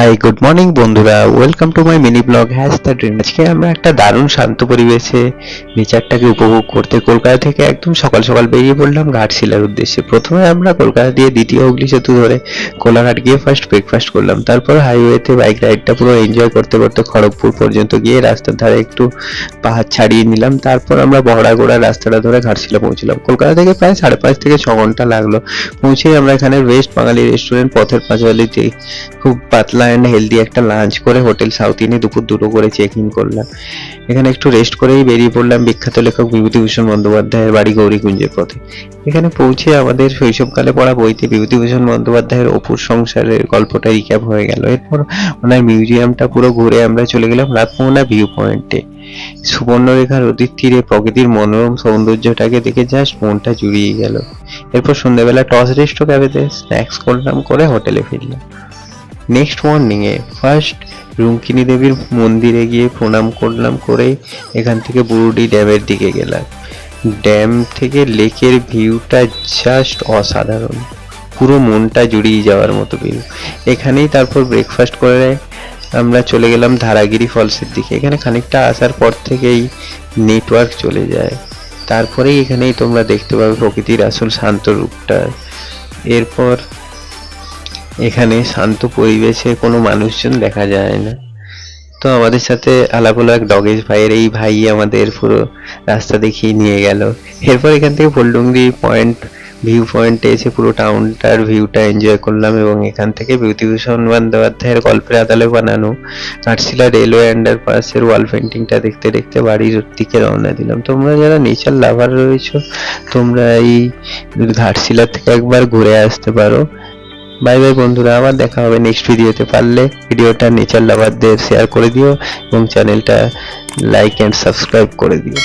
Hi good morning বন্ধুরা, welcome to my mini blog has the dream. আজকে আমরা একটা দারুণ শান্ত পরিবেশে নেচারটাকে উপভোগ করতে কলকাতা থেকে একদম সকাল সকাল বেরিয়ে পড়লাম ঘাটশিলার উদ্দেশ্যে। প্রথমে আমরা কলকাতা দিয়ে দ্বিতীয় হুগলি সেতু ধরে কোলাঘাট গিয়ে ফার্স্ট ব্রেকফাস্ট করলাম, তারপর হাইওয়েতে বাইক রাইডটা পুরো এনজয় করতে করতে খড়গপুর পর্যন্ত গিয়ে রাস্তার ধারে একটু পাহাড় ছাড়িয়ে নিলাম। তারপর আমরা বহড়াগোড়া রাস্তাটা ধরে ঘাটশিলা পৌঁছলাম। কলকাতা থেকে প্রায় 5.5 থেকে 6 ঘন্টা লাগলো। পৌঁছেই আমরা এখানে ওয়েস্ট বাঙালি রেস্টুরেন্ট পথের পাঁচালীতে খুব পাতলা অ্যান্ড হেলদি একটা লাঞ্চ করে হোটেল সাউথ ইনে দুপুর 2টো করে চেক ইন করলাম। এখানে একটু রেস্ট করেই বেরিয়ে পড়লাম বিখ্যাত লেখক বিভূতিভূষণ বন্দ্যোপাধ্যায়ের বাড়ি গৌরীকুঞ্জের পথে। এখানে পৌঁছে আমাদের শৈশবকালে পড়া বইতে বিভূতিভূষণ বন্দ্যোপাধ্যায়ের অপুর সংসারের গল্পটা রিক্যাপ হয়ে গেল। এরপর ওনার মিউজিয়ামটা পুরো ঘুরে আমরা চলে গেলাম রাতমোহনা ভিউ পয়েন্টে। সুবর্ণরেখা নদীর তীরে প্রকৃতির মনোরম সৌন্দর্যটাকে দেখে জাস্ট মনটা জুড়িয়ে গেল। এরপর সন্ধ্যাবেলা টস রেস্টো ক্যাফেতে স্ন্যাক্স করলাম, করে হোটেলে ফিরলাম। নেক্সট মর্নিংয়ে ফার্স্ট রুঙ্কিনী দেবীর মন্দিরে গিয়ে প্রণাম করলাম, করে এখান থেকে বুরুডি ড্যামের দিকে গেলাম। ড্যাম থেকে লেকের ভিউটা জাস্ট অসাধারণ, পুরো মনটা জুড়িয়ে যাওয়ার মতো ভিউ। এখানেই তারপর ব্রেকফাস্ট করে আমরা চলে গেলাম ধারাগিরি ফলসের দিকে। এখানে খানিকটা আসার পর থেকেই নেটওয়ার্ক চলে যায়, তারপরেই এখানেই তোমরা দেখতে পাবে প্রকৃতির আসল শান্ত রূপটা। এরপর এখানে শান্ত পরিবেশে কোনো মানুষজন দেখা যায় না। তো আমাদের সাথে আলাপ হলো এক ডগেশ ভাইয়ের। এই ভাই আমাদের পুরো রাস্তা দেখিয়ে নিয়ে গেল। এরপর এখান থেকে ফুলডুংরি পয়েন্ট ভিউ পয়েন্টে এসে পুরো টাউনটার ভিউটা এনজয় করলাম এবং এখান থেকে বিভূতিভূষণ বন্দ্যোপাধ্যায়ের গল্পের আদলে বানানো ঘাটশিলা রেলওয়ে আন্ডারপাসের ওয়াল পেন্টিংটা দেখতে দেখতে বাড়ির দিকে রওনা দিলাম। তোমরা যারা নেচার লাভার রয়েছো, তোমরা এই ঘাটশিলা থেকে একবার ঘুরে আসতে পারো। বাই বাই বন্ধুরা, আবার দেখা হবে নেক্সট ভিডিওতে। পারলে ভিডিওটা নেচার লাভারদের শেয়ার করে দিও এবং চ্যানেলটা লাইক অ্যান্ড সাবস্ক্রাইব করে দিও।